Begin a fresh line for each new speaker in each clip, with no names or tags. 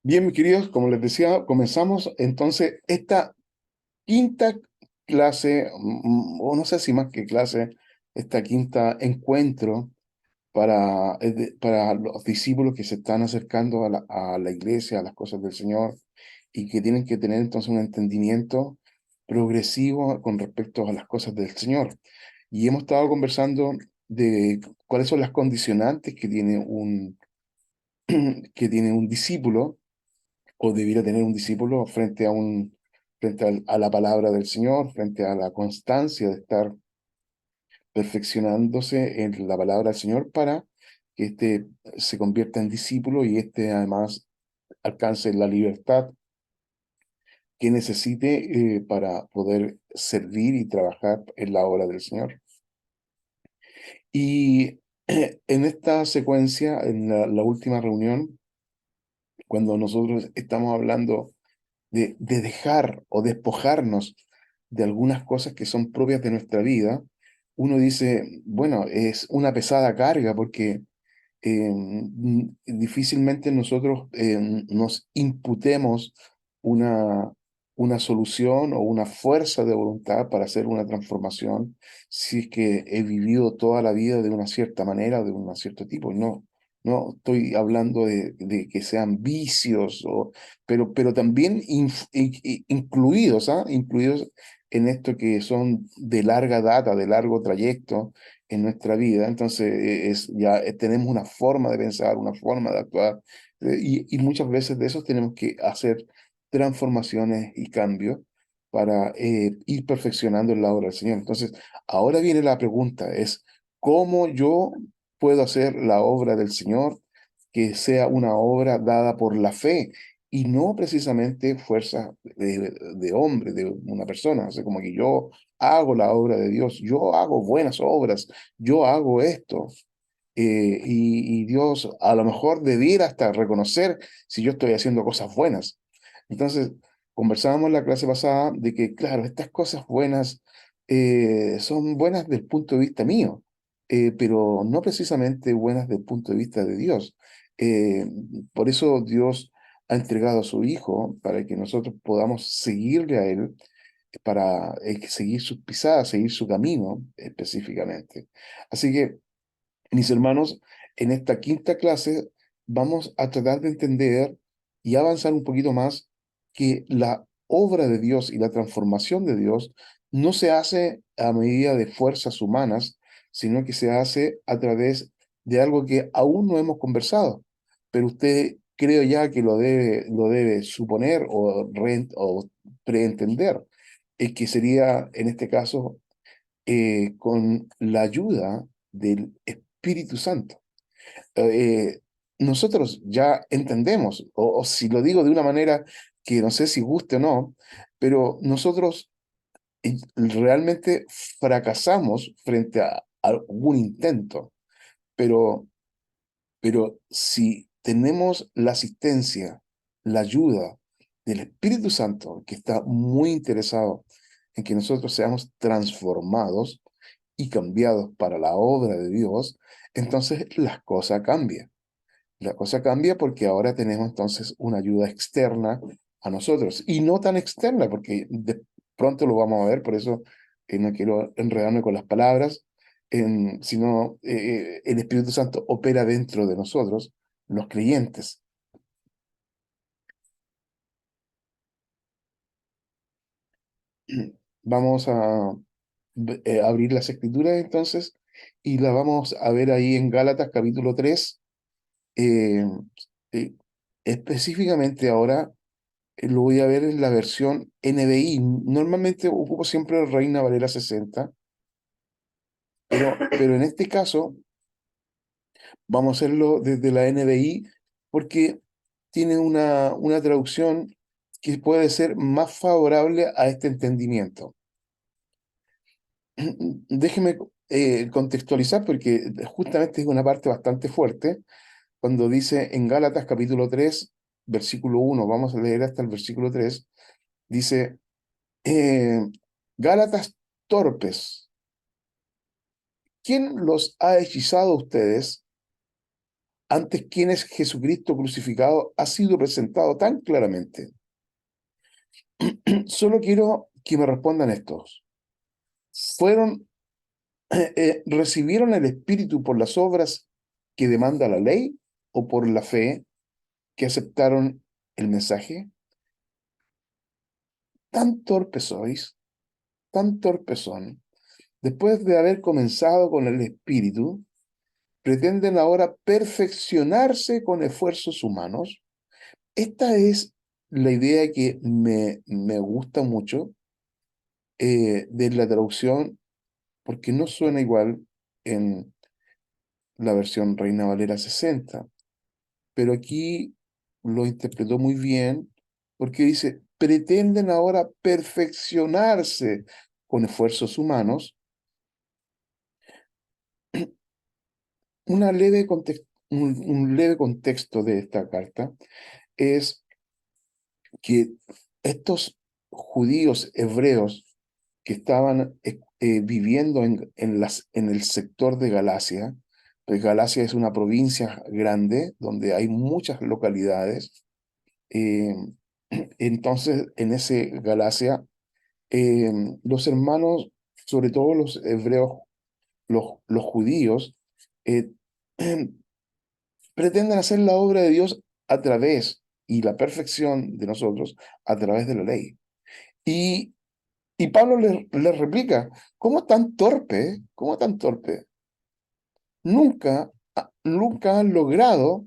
Bien, mis queridos, como les decía, comenzamos entonces esta quinta clase, o no sé si más que clase, esta quinta encuentro para los discípulos que se están acercando a la iglesia, a las cosas del Señor, y que tienen que tener entonces un entendimiento progresivo con respecto a las cosas del Señor. Y hemos estado conversando de cuáles son las condicionantes que tiene un discípulo o debiera tener un discípulo frente a la palabra del Señor, frente a la constancia de estar perfeccionándose en la palabra del Señor para que éste se convierta en discípulo y éste además alcance la libertad que necesite para poder servir y trabajar en la obra del Señor. Y en esta secuencia, en la última reunión, cuando nosotros estamos hablando de dejar o despojarnos de algunas cosas que son propias de nuestra vida, uno dice, bueno, es una pesada carga porque difícilmente nosotros nos imputemos una, una solución o una fuerza de voluntad para hacer una transformación si es que he vivido toda la vida de una cierta manera o de un cierto tipo. No, no estoy hablando de que sean vicios, pero también incluidos, ¿ah? Incluidos en esto que son de larga data, de largo trayecto en nuestra vida. Entonces, ya tenemos una forma de pensar, una forma de actuar, y muchas veces de esos tenemos que hacer transformaciones y cambios para ir perfeccionando en la obra del Señor. Entonces, ahora viene la pregunta, es ¿cómo yo puedo hacer la obra del Señor que sea una obra dada por la fe? Y no precisamente fuerza de hombre, de una persona, o sea, como que yo hago la obra de Dios, yo hago buenas obras, yo hago esto, y Dios a lo mejor debiera hasta reconocer si yo estoy haciendo cosas buenas. Entonces, conversábamos en la clase pasada de que, claro, estas cosas buenas son buenas desde el punto de vista mío, pero no precisamente buenas desde el punto de vista de Dios. Eh, por eso Dios ha entregado a su Hijo para que nosotros podamos seguirle a Él, para seguir sus pisadas, seguir su camino específicamente. Así que mis hermanos, en esta quinta clase vamos a tratar de entender y avanzar un poquito más que la obra de Dios y la transformación de Dios no se hace a medida de fuerzas humanas, sino que se hace a través de algo que aún no hemos conversado, pero usted creo ya que lo debe suponer o preentender, que sería en este caso con la ayuda del Espíritu Santo. Eh, Nosotros ya entendemos, o si lo digo de una manera que no sé si guste o no, pero nosotros realmente fracasamos frente a algún intento, pero, pero si tenemos la asistencia, la ayuda del Espíritu Santo, que está muy interesado en que nosotros seamos transformados y cambiados para la obra de Dios, entonces las cosas cambian. La cosa cambia porque ahora tenemos entonces una ayuda externa a nosotros y no tan externa porque de pronto lo vamos a ver, por eso no quiero enredarme con las palabras, sino el Espíritu Santo opera dentro de nosotros, los creyentes. Vamos a abrir las escrituras entonces y las vamos a ver ahí en Gálatas capítulo 3, eh, eh, específicamente ahora. Lo voy a ver en la versión NBI. Normalmente ocupo siempre Reina Valera 60, pero en este caso vamos a hacerlo desde la NBI porque tiene una traducción que puede ser más favorable a este entendimiento. Déjeme contextualizar porque justamente es una parte bastante fuerte cuando dice en Gálatas capítulo 3 versículo 1, vamos a leer hasta el versículo 3, dice, eh, Gálatas torpes, ¿quién los ha hechizado a ustedes ante quienes Jesucristo crucificado ha sido presentado tan claramente. Solo quiero que me respondan estos. ¿Fueron, recibieron el Espíritu por las obras que demanda la ley o por la fe que aceptaron el mensaje? Tan torpes sois, tan torpes son. Después de haber comenzado con el Espíritu, pretenden ahora perfeccionarse con esfuerzos humanos. Esta es la idea que me gusta mucho de la traducción, porque no suena igual en la versión Reina Valera 60, pero aquí lo interpretó muy bien, porque dice, pretenden ahora perfeccionarse con esfuerzos humanos. Un leve contexto de esta carta es que estos judíos hebreos que estaban viviendo en el sector de Galacia, pues Galacia es una provincia grande donde hay muchas localidades, eh, entonces en ese Galacia, eh, los hermanos, sobre todo los hebreos, los judíos, eh, pretenden hacer la obra de Dios a través y la perfección de nosotros a través de la ley. Y, y Pablo les replica, ¿cómo tan torpe? ¿Cómo tan torpe? Nunca han logrado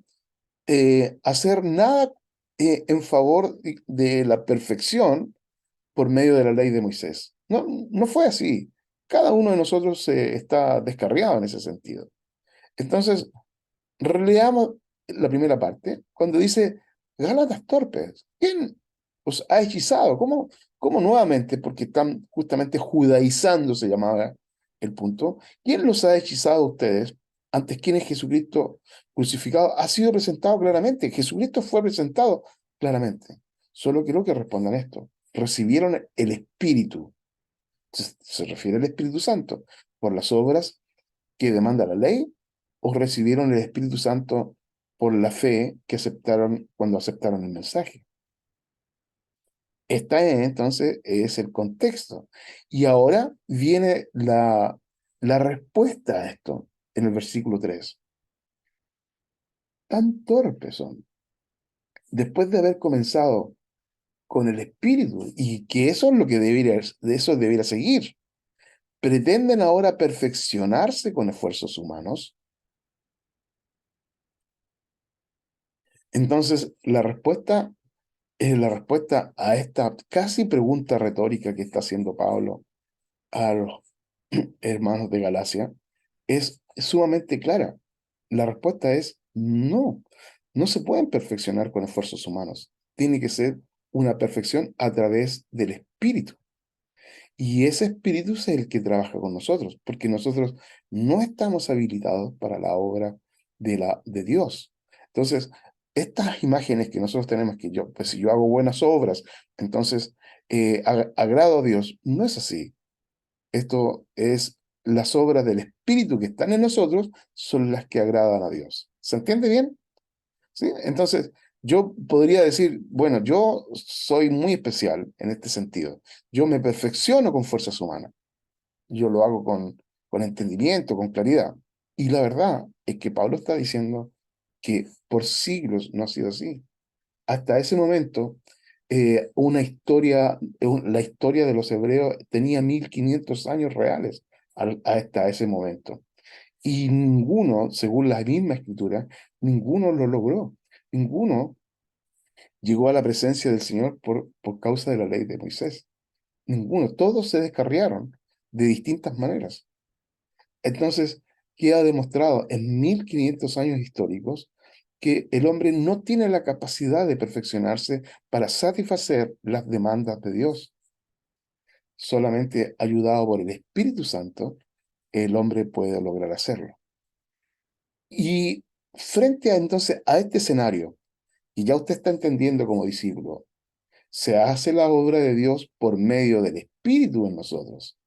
hacer nada en favor de la perfección por medio de la ley de Moisés. No, no fue así. Cada uno de nosotros está descarriado en ese sentido. Entonces, releamos la primera parte, cuando dice, Gálatas torpes, ¿quién os ha hechizado? ¿Cómo nuevamente? Porque están justamente judaizando, se llamaba el punto. ¿Quién los ha hechizado a ustedes? Antes quienes Jesucristo crucificado ha sido presentado claramente. Jesucristo fue presentado claramente. Solo quiero que respondan esto. Recibieron el Espíritu. Se refiere al Espíritu Santo por las obras que demanda la ley o recibieron el Espíritu Santo por la fe que aceptaron cuando aceptaron el mensaje. Entonces es el contexto. Y ahora viene la respuesta a esto en el versículo 3. Tan torpes son. Después de haber comenzado con el Espíritu, y que eso es lo que de eso debería seguir, pretenden ahora perfeccionarse con esfuerzos humanos. Entonces, la respuesta a esta casi pregunta retórica que está haciendo Pablo a los hermanos de Galacia es sumamente clara. La respuesta es no, no se pueden perfeccionar con esfuerzos humanos. Tiene que ser una perfección a través del Espíritu. Y ese Espíritu es el que trabaja con nosotros, porque nosotros no estamos habilitados para la obra de Dios. Entonces, estas imágenes que nosotros tenemos, que yo, pues si yo hago buenas obras, entonces agrado a Dios, no es así. Esto es las obras del Espíritu que están en nosotros, son las que agradan a Dios. ¿Se entiende bien? ¿Sí? Entonces, yo podría decir, bueno, yo soy muy especial en este sentido. Yo me perfecciono con fuerzas humanas. Yo lo hago con entendimiento, con claridad. Y la verdad es que Pablo está diciendo que por siglos no ha sido así. Hasta ese momento, la historia de los hebreos tenía 1500 años reales hasta ese momento. Y ninguno, según la misma escritura, ninguno lo logró. Ninguno llegó a la presencia del Señor por causa de la ley de Moisés. Ninguno. Todos se descarriaron de distintas maneras. Entonces, queda demostrado en 1500 años históricos que el hombre no tiene la capacidad de perfeccionarse para satisfacer las demandas de Dios. Solamente ayudado por el Espíritu Santo, el hombre puede lograr hacerlo. Y frente a entonces a este escenario, y ya usted está entendiendo como discípulo, se hace la obra de Dios por medio del Espíritu en nosotros.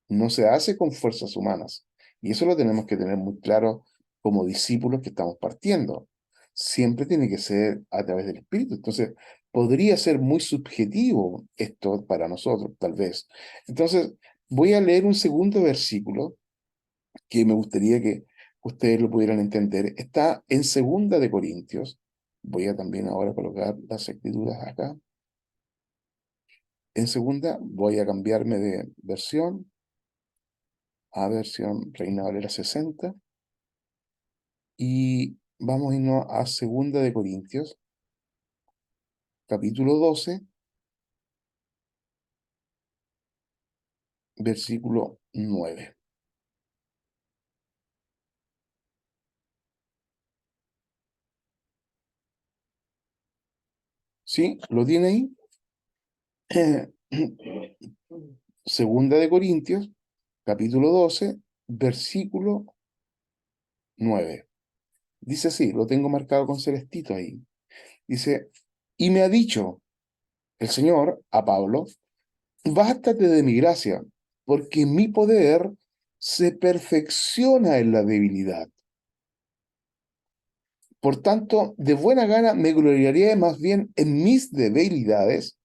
No se hace con fuerzas humanas. Y eso lo tenemos que tener muy claro como discípulos que estamos partiendo. Siempre tiene que ser a través del Espíritu. Entonces, podría ser muy subjetivo esto para nosotros, tal vez. Entonces, voy a leer un segundo versículo que me gustaría que ustedes lo pudieran entender. Está en Segunda de Corintios. Voy a también ahora colocar las escrituras acá. En segunda, voy a cambiarme de versión a versión Reina Valera 60 y vamos a irnos a Segunda de Corintios, capítulo 12, versículo 9. ¿Sí? ¿Lo tiene ahí? Segunda de Corintios, capítulo 12, versículo 9. Dice así, lo tengo marcado con celestito ahí. Dice, y me ha dicho el Señor a Pablo, bástate de mi gracia, porque mi poder se perfecciona en la debilidad. Por tanto, de buena gana me gloriaré más bien en mis debilidades,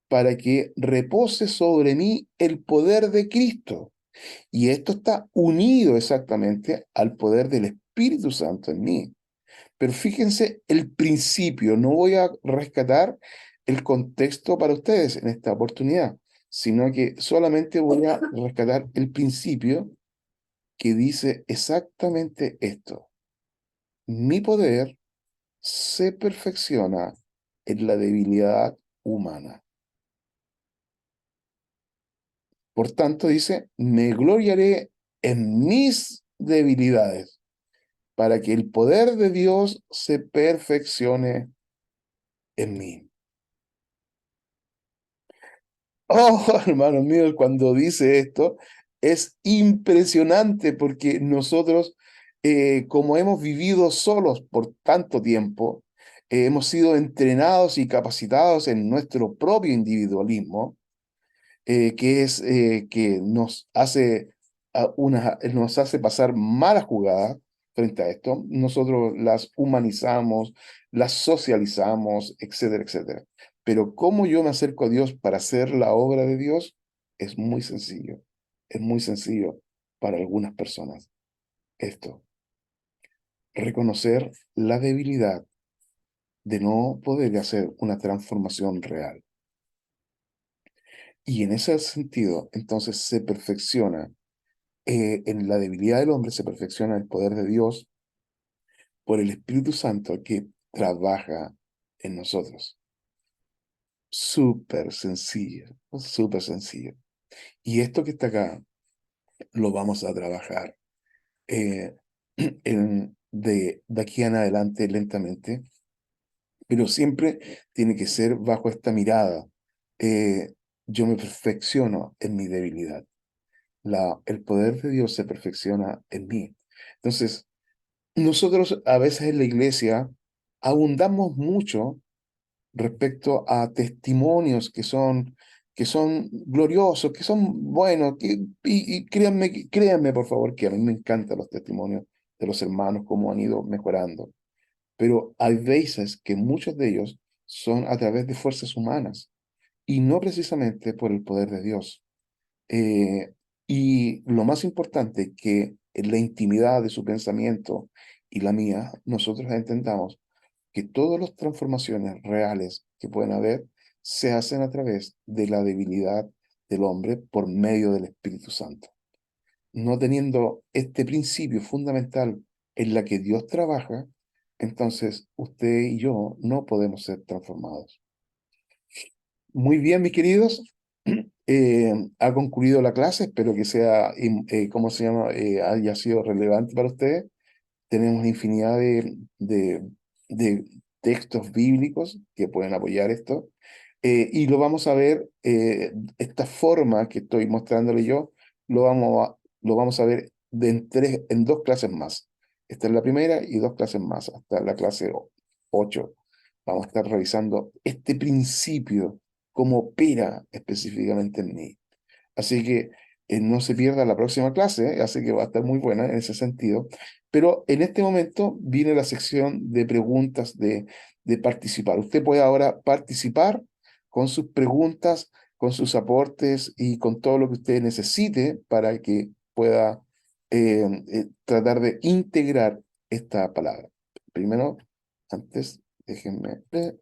para que repose sobre mí el poder de Cristo. Y esto está unido exactamente al poder del Espíritu Santo en mí. Pero fíjense el principio, no voy a rescatar el contexto para ustedes en esta oportunidad, sino que solamente voy a rescatar el principio que dice exactamente esto. Mi poder se perfecciona en la debilidad humana. Por tanto, dice, me gloriaré en mis debilidades para que el poder de Dios se perfeccione en mí. Oh, hermanos míos, cuando dice esto, es impresionante porque nosotros, como hemos vivido solos por tanto tiempo, hemos sido entrenados y capacitados en nuestro propio individualismo, que es que nos hace pasar malas jugadas frente a esto. Nosotros las humanizamos, las socializamos, etcétera, etcétera. Pero cómo yo me acerco a Dios para hacer la obra de Dios es muy sencillo. Es muy sencillo para algunas personas. Esto, reconocer la debilidad de no poder hacer una transformación real. Y en ese sentido, entonces se perfecciona en la debilidad del hombre se perfecciona el poder de Dios por el Espíritu Santo que trabaja en nosotros. Súper sencillo, súper sencillo. Y esto que está acá lo vamos a trabajar eh, de aquí en adelante lentamente, pero siempre tiene que ser bajo esta mirada. Eh, yo me perfecciono en mi debilidad. El poder de Dios se perfecciona en mí. Entonces, nosotros a veces en la iglesia abundamos mucho respecto a testimonios que son gloriosos, que son buenos, y créanme, créanme por favor que a mí me encantan los testimonios de los hermanos, cómo han ido mejorando, pero hay veces que muchos de ellos son a través de fuerzas humanas y no precisamente por el poder de Dios. Eh, y lo más importante, que en la intimidad de su pensamiento y la mía, nosotros entendamos que todas las transformaciones reales que pueden haber se hacen a través de la debilidad del hombre por medio del Espíritu Santo. No teniendo este principio fundamental en la que Dios trabaja, entonces usted y yo no podemos ser transformados. Muy bien, mis queridos. Ha concluido la clase. Espero que sea, ¿cómo se llama? Haya sido relevante para ustedes. Tenemos infinidad de textos bíblicos que pueden apoyar esto. Y lo vamos a ver, esta forma que estoy mostrándole yo, lo vamos a ver en dos clases más. Esta es la primera y dos clases más, hasta la clase 8. Vamos a estar revisando este principio, cómo opera específicamente en mí. Así que no se pierda la próxima clase, así que va a estar muy buena en ese sentido. Pero en este momento viene la sección de preguntas de participar. Usted puede ahora participar con sus preguntas, con sus aportes y con todo lo que usted necesite para que pueda tratar de integrar esta palabra. Primero, antes, déjenme ver.